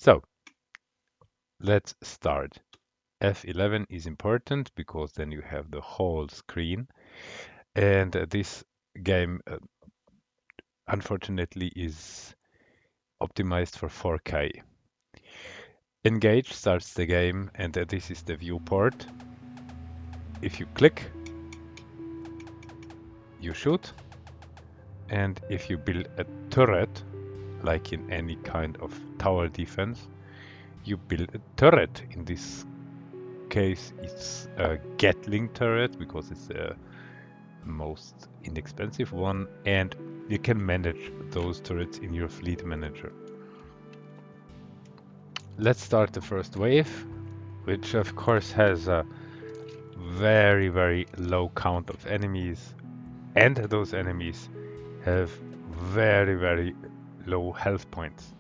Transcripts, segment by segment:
So let's start. F11 is important because then you have the whole screen. And this game, unfortunately, is optimized for 4K. Engage starts the game, and this is the viewport. If you click, you shoot. And if you build a turret, like in any kind of tower defense, you build a turret. In this case, it's a Gatling turret because it's the most inexpensive one, and you can manage those turrets in your fleet manager. Let's start the first wave, which of course has a very, very low count of enemies, and those enemies have very, very low health points.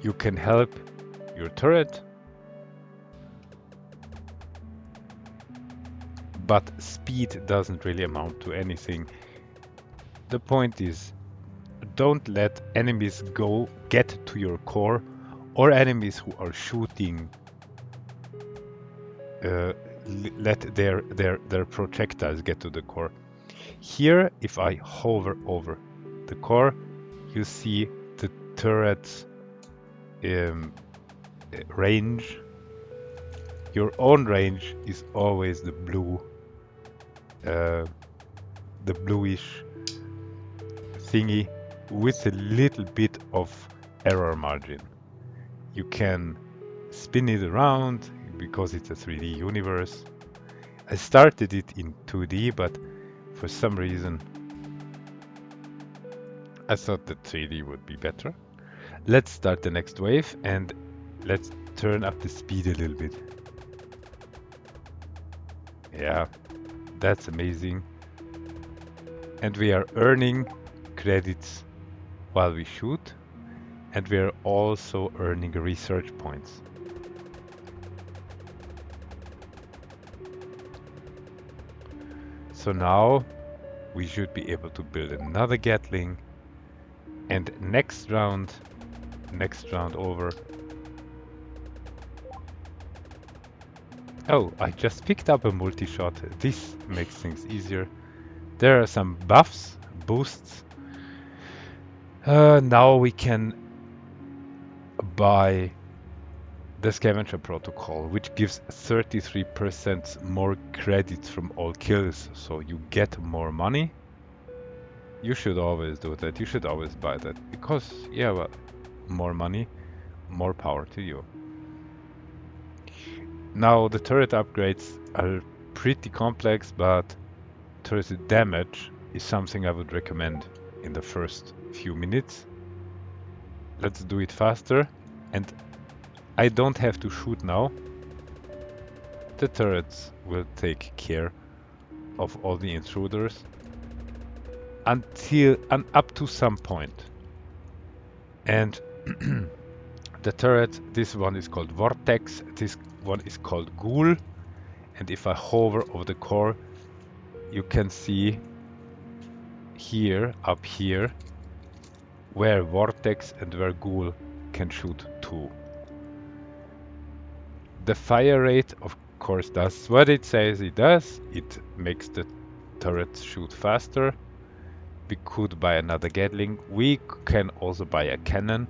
You can help your turret, but speed doesn't really amount to anything. The point is, don't let enemies get to your core, or enemies who are shooting let their projectiles get to the core. Here, if I hover over the core, you see the turret's range. Your own range is always the blue, the bluish thingy with a little bit of error margin. You can spin it around because it's a 3D universe. I started it in 2D, but for some reason I thought that 3D would be better. Let's start the next wave and let's turn up the speed a little bit. Yeah, that's amazing. And we are earning credits while we shoot, and we are also earning research points. So now we should be able to build another Gatling, and next round over. Oh, I just picked up a multi-shot. This makes things easier. There are some buffs, boosts. Now we can buy the scavenger protocol, which gives 33% more credits from all kills, so you get more money. You should always do that. You should always buy that because, yeah, well, more money, more power to you. Now the turret upgrades are pretty complex, but turret damage is something I would recommend in the first few minutes. Let's do it faster, and I don't have to shoot now. The turrets will take care of all the intruders until and up to some point. And the turret, this one is called Vortex, this one is called Ghoul, and if I hover over the core, you can see here, up here, where Vortex and where Ghoul can shoot too. The fire rate, of course, does what it says it does. It makes the turrets shoot faster. We could buy another Gatling. We can also buy a cannon.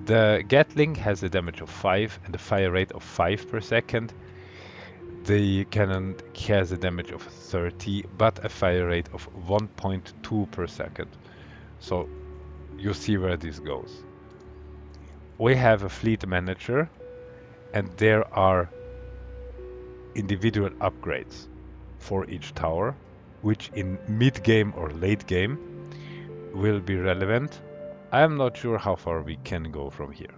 The Gatling has a damage of 5 and a fire rate of 5 per second. The cannon has a damage of 30, but a fire rate of 1.2 per second. So you see where this goes. We have a fleet manager, and there are individual upgrades for each tower, which in mid-game or late game will be relevant. I'm not sure how far we can go from here.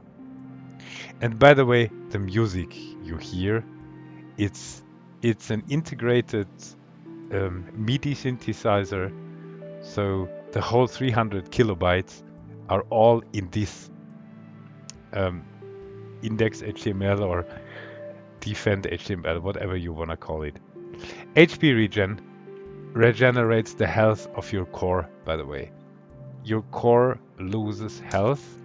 And by the way, the music you hear, it's an integrated MIDI synthesizer, so the whole 300 kilobytes are all in this index HTML or defend HTML, whatever you want to call it. HP regen regenerates the health of your core, by the way. your core loses health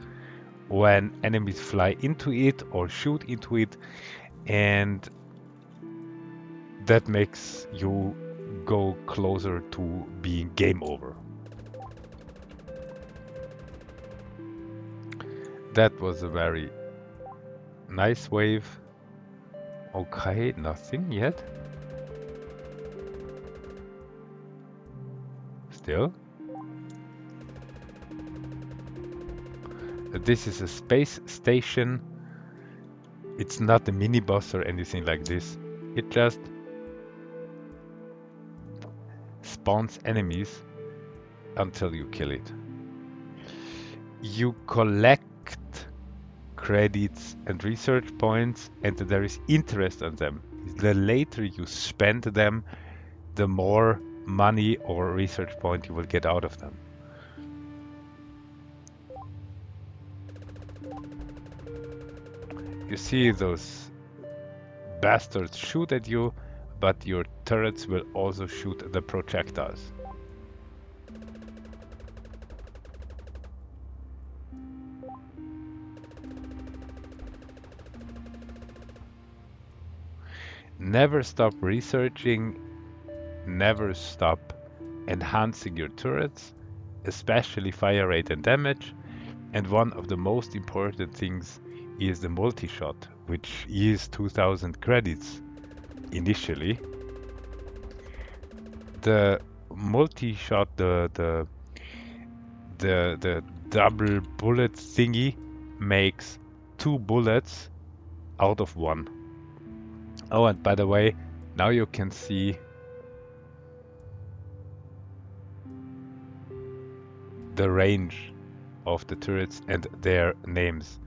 when enemies fly into it or shoot into it, and that makes you go closer to being game over. That was a very nice wave. Okay, nothing yet. Still. This is a space station. It's not a mini boss or anything like this. It just spawns enemies until you kill it. You collect credits and research points, and there is interest on them. The later you spend them, the more money or research point you will get out of them. You see those bastards shoot at you, but your turrets will also shoot the projectiles. Never stop researching, never stop enhancing your turrets, especially fire rate and damage. And one of the most important things is the multi-shot, which is 2000 credits initially. The multi-shot, the double bullet thingy makes 2 bullets out of 1. Oh, and by the way, now you can see the range of the turrets and their names.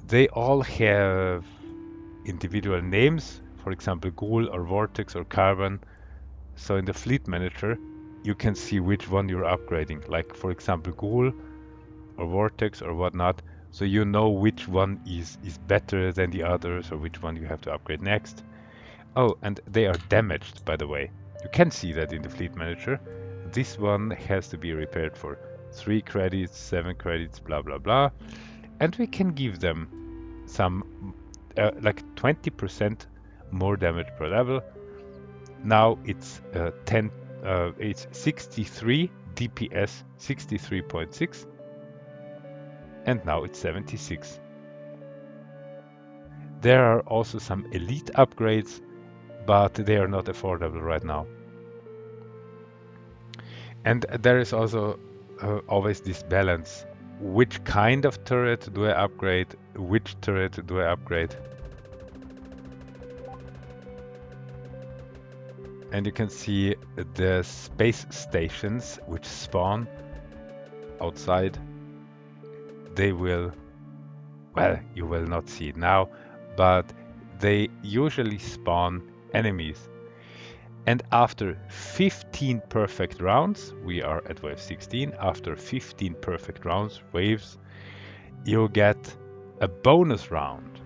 They all have individual names, for example, Ghoul or Vortex or Carbon. So in the fleet manager, you can see which one you're upgrading, like for example, Ghoul or Vortex or whatnot. So you know which one is better than the others or which one you have to upgrade next. Oh, and they are damaged, by the way. You can see that in the fleet manager. This one has to be repaired for 3 credits, 7 credits, blah, blah, blah. And we can give them some, like 20% more damage per level. Now it's it's 63 DPS, 63.6. And now it's 76. There are also some elite upgrades, but they are not affordable right now. And there is also always this balance. Which kind of turret do I upgrade? Which turret do I upgrade? And you can see the space stations which spawn outside. They will, well, you will not see it now, but they usually spawn enemies. And after 15 perfect rounds, we are at wave 16, after 15 perfect rounds, waves, you get a bonus round.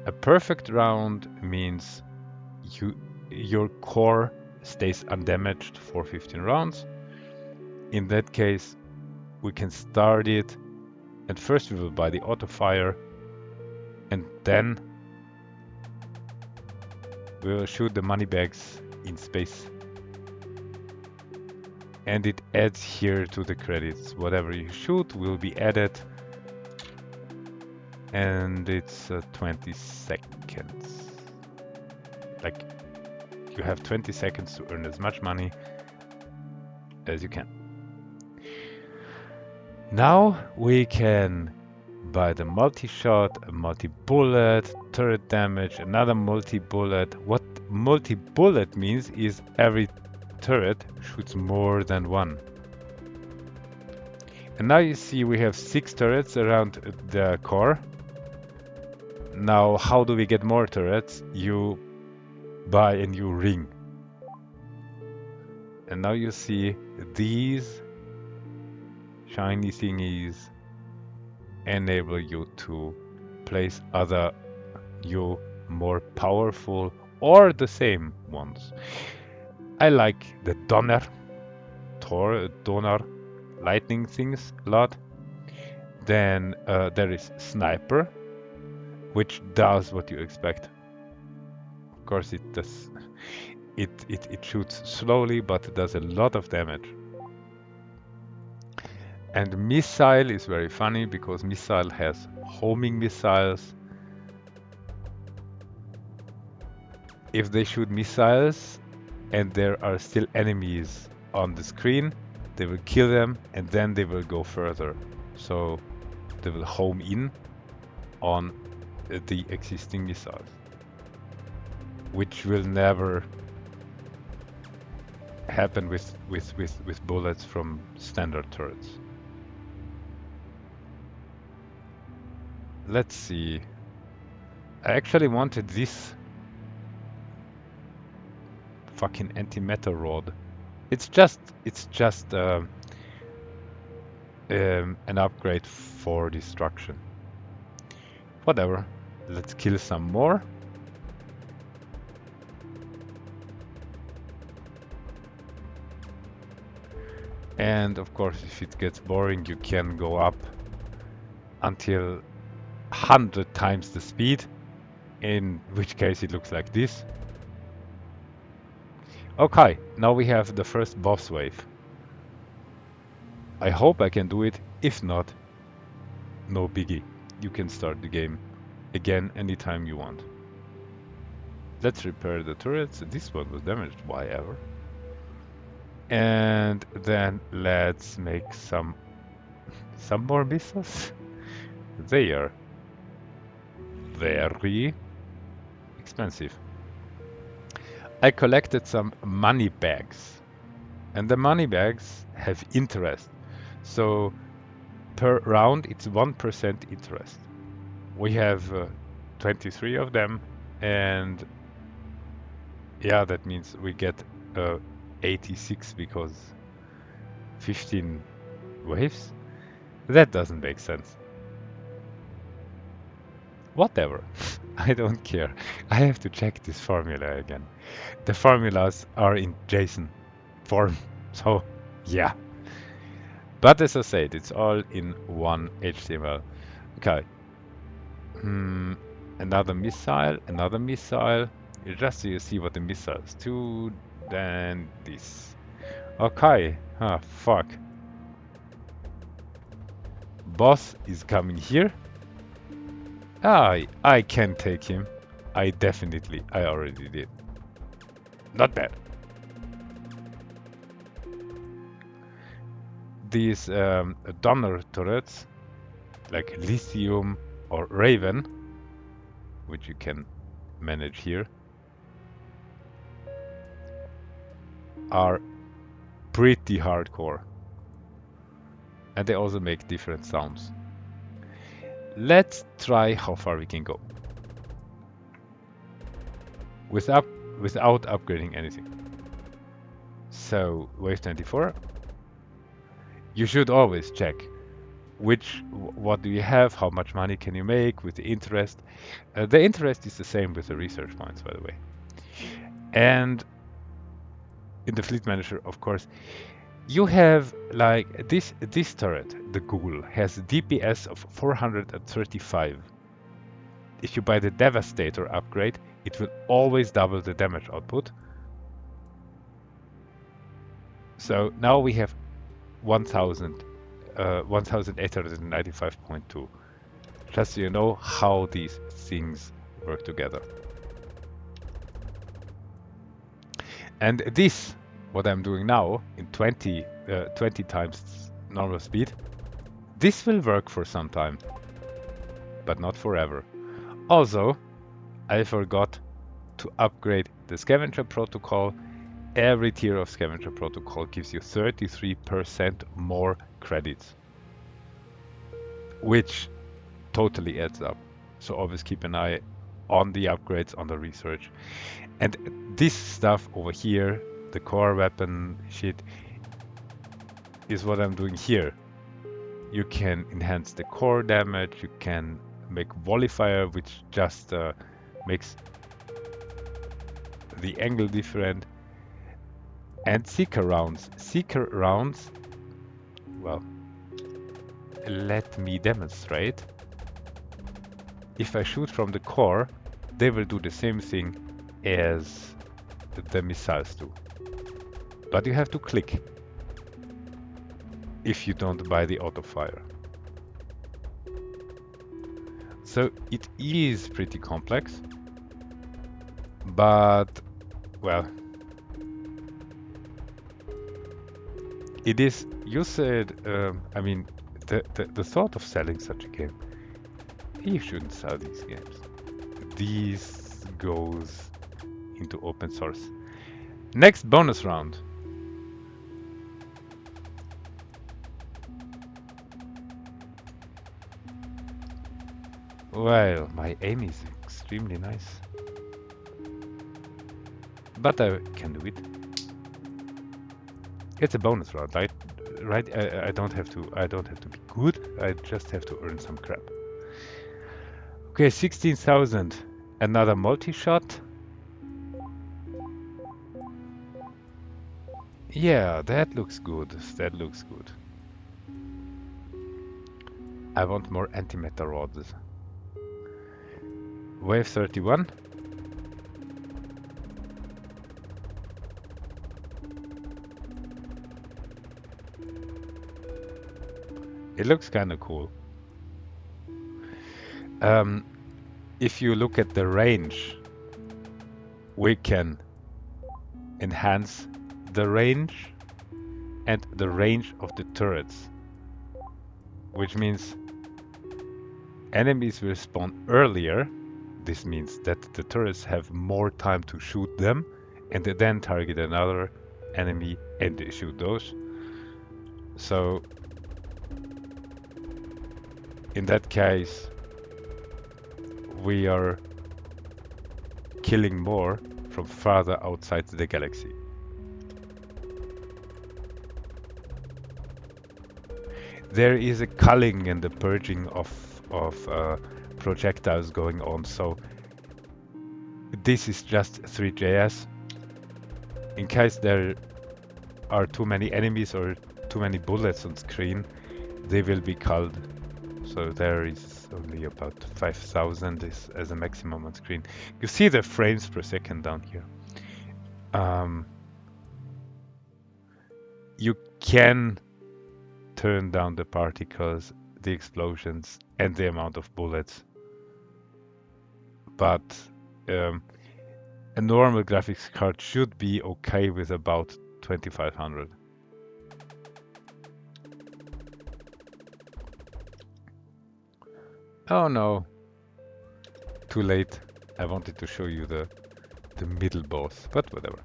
A perfect round means your core stays undamaged for 15 rounds. In that case, we can start it, and first we will buy the auto fire, and then we will shoot the money bags in space. And it adds here to the credits. Whatever you shoot will be added. And it's 20 seconds. Like, you have 20 seconds to earn as much money as you can. Now we can buy the multi-shot, a multi-bullet, turret damage, another multi-bullet. What multi-bullet means is every turret shoots more than one. And now you see we have 6 turrets around the core. Now how do we get more turrets? You buy a new ring. And now you see these shiny thingies enable you to place other new, more powerful or the same ones. I like the donor, lightning things a lot. Then there is sniper, which does what you expect. Of course, it does. It shoots slowly, but it does a lot of damage. And missile is very funny because missile has homing missiles. If they shoot missiles and there are still enemies on the screen, they will kill them and then they will go further. So they will home in on the existing missiles, which will never happen with bullets from standard turrets. Let's see. I actually wanted this fucking antimatter rod. It's just an upgrade for destruction. Whatever. Let's kill some more. And of course, if it gets boring, you can go up until 100 times the speed, in which case it looks like this. Okay, now we have the first boss wave. I hope I can do it. If not, no biggie. You can start the game again anytime you want. Let's repair the turrets. This one was damaged. Why ever? And then let's make some more missiles. They are very expensive. I collected some money bags, and the money bags have interest. So per round it's 1% interest. We have 23 of them, and yeah, that means we get 86 because 15 waves? That doesn't make sense. Whatever. I don't care. I have to check this formula again. The formulas are in JSON form, so yeah. But as I said, it's all in one HTML. Okay. Another missile. Just so you see what the missiles do, then this. Okay. Ah, fuck. Boss is coming here. I can take him. I already did. Not bad. These donor turrets, like Lithium or Raven, which you can manage here, are pretty hardcore. And they also make different sounds. Let's try how far we can go without upgrading anything. So wave 24. You should always check what do you have, how much money can you make with the interest. The interest is the same with the research points, by the way. And in the fleet manager, of course, you have like this turret, the Ghoul, has a DPS of 435. If you buy the Devastator upgrade, it will always double the damage output. So now we have 1895.2. Just so you know how these things work together. And this, what I'm doing now in 20 times normal speed, this will work for some time, but not forever. Also, I forgot to upgrade the scavenger protocol. Every tier of scavenger protocol gives you 33% more credits, which totally adds up. So always keep an eye on the upgrades, on the research. And this stuff over here, the core weapon shit, is what I'm doing here. You can enhance the core damage, you can make Volifier, which just makes the angle different. And Seeker rounds. well, let me demonstrate. If I shoot from the core, they will do the same thing as the missiles do. But you have to click if you don't buy the auto fire. So it is pretty complex, but well, it is. You said, I mean, the thought of selling such a game, you shouldn't sell these games. These goes into open source. Next bonus round. Well, my aim is extremely nice, but I can do it. It's a bonus round, right? Right? I don't have to. I don't have to be good. I just have to earn some crap. Okay, 16,000. Another multi-shot. Yeah, that looks good. That looks good. I want more antimatter rods. Wave 31. It looks kind of cool. If you look at the range, we can enhance the range and the range of the turrets, which means enemies will spawn earlier. This means that the turrets have more time to shoot them and then target another enemy and shoot those. So in that case, we are killing more from farther outside the galaxy. There is a culling and the purging of projectiles going on, so this is just three.js. In case there are too many enemies or too many bullets on screen, they will be culled. So there is only about 5,000 as a maximum on screen. You see the frames per second down here. You can turn down the particles, the explosions, and the amount of bullets. But a normal graphics card should be okay with about 2500. Oh no, too late. I wanted to show you the middle boss, but whatever.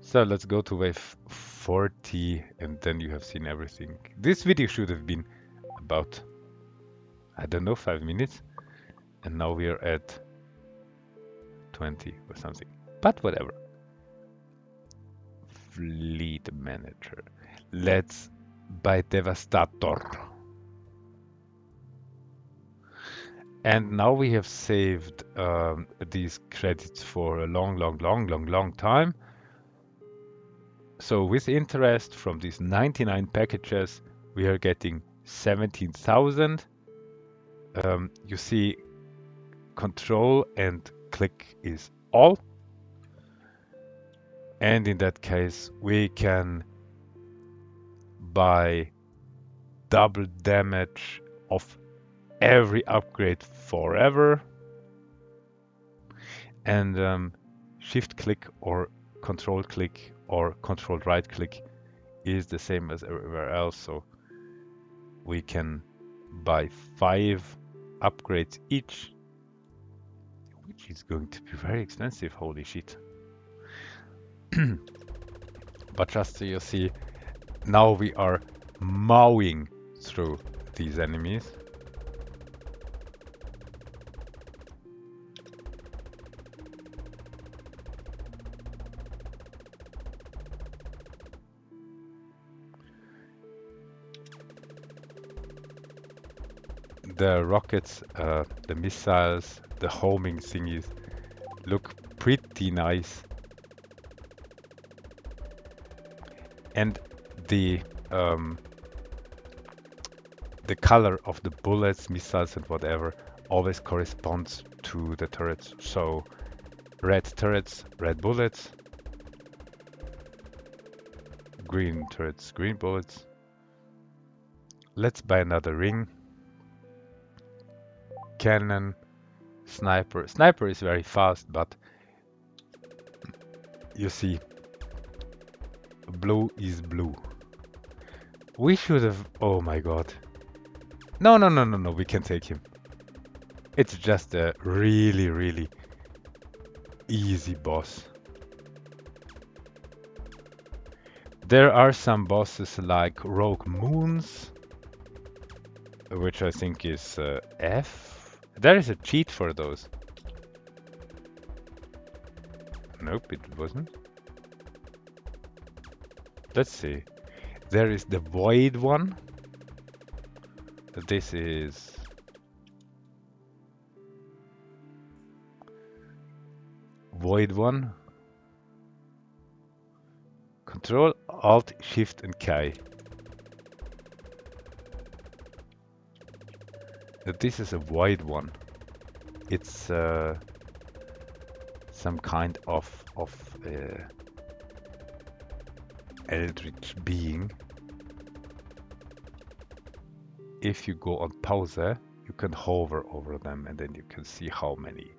So let's go to wave 40 and then you have seen everything. This video should have been about, I don't know, 5 minutes. And now we are at 20 or something. But whatever. Fleet manager. Let's buy Devastator. And now we have saved these credits for a long time. So with interest from these 99 packages, we are getting 17,000. You see control and click is all. And in that case, we can buy double damage of every upgrade forever. And shift click or control click or control right click is the same as everywhere else. So we can buy 5 upgrades each, which is going to be very expensive, holy shit. But just so you see, now we are mowing through these enemies. The rockets, the missiles, the homing thingies look pretty nice. And the um, the color of the bullets, missiles, and whatever always corresponds to the turrets. So red turrets, red bullets, green turrets, green bullets. Let's buy another ring. Cannon, sniper. Sniper is very fast, but you see, blue is blue. We should have... Oh my god. No, no, no, no, no, we can take him. It's just a really, really easy boss. There are some bosses like Rogue Moons, which I think is F. There is a cheat for those. Nope, it wasn't. Let's see. There is the Void one. This is... Void one. Control, Alt, Shift, and K. This is a Void one. It's some kind of eldritch being. If you go on pause, you can hover over them and then you can see how many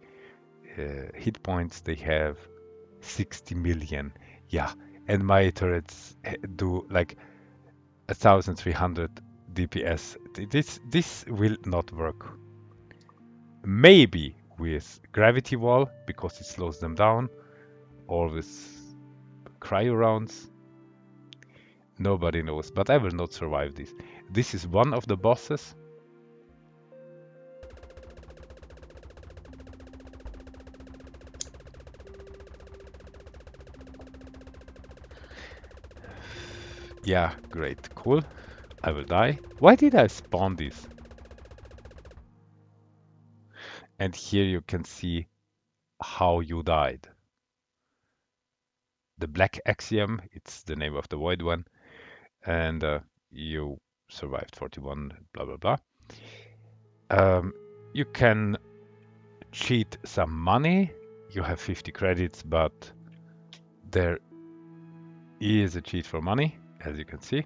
hit points they have. 60 million. Yeah, and my turrets do like 1300 DPS. This will not work. Maybe with gravity wall because it slows them down, or with cryo rounds. Nobody knows, but I will not survive this. This is one of the bosses. Yeah, great, cool. I will die. Why did I spawn this? And here you can see how you died. The black axiom, it's the name of the void one, and you survived 41, blah blah blah. You can cheat some money. You have 50 credits, but there is a cheat for money, as you can see.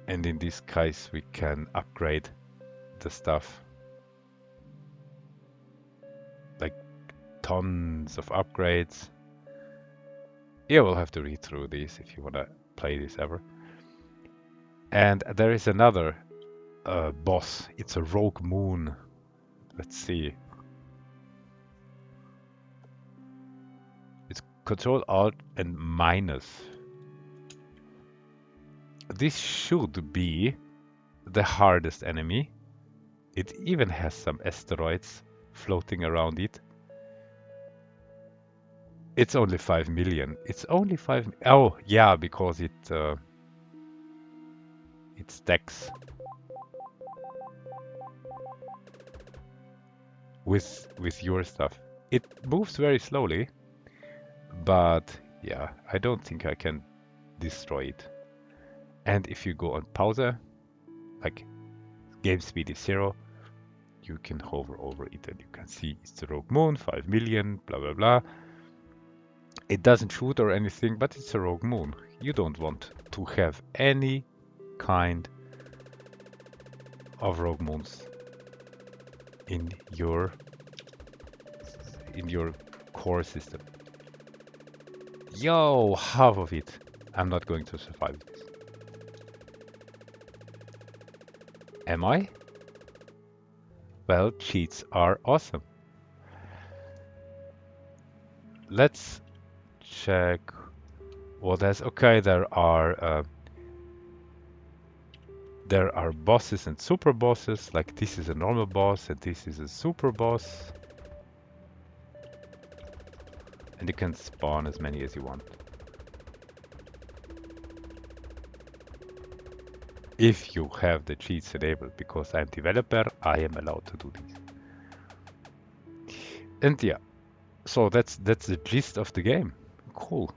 And in this case, we can upgrade the stuff. Like tons of upgrades. Yeah, we'll have to read through these if you want to play this ever. And there is another boss. It's a rogue moon. Let's see. It's Control Alt and minus. This should be the hardest enemy. It even has some asteroids floating around it. It's only 5 million. It's only 5. Oh, yeah, because it stacks with your stuff. It moves very slowly, but yeah, I don't think I can destroy it. And if you go on pause, like game speed is 0, you can hover over it and you can see it's the rogue moon, 5 million, blah blah blah. It doesn't shoot or anything, but it's a rogue moon. You don't want to have any kind of rogue moons in your core system. Yo, half of it. I'm not going to survive this. Am I? Well, cheats are awesome. Let's check what else. Okay, there are bosses and super bosses. Like this is a normal boss and this is a super boss. And you can spawn as many as you want. If you have the cheats enabled, because I'm developer, I am allowed to do this. And yeah, So that's the gist of the game. Cool.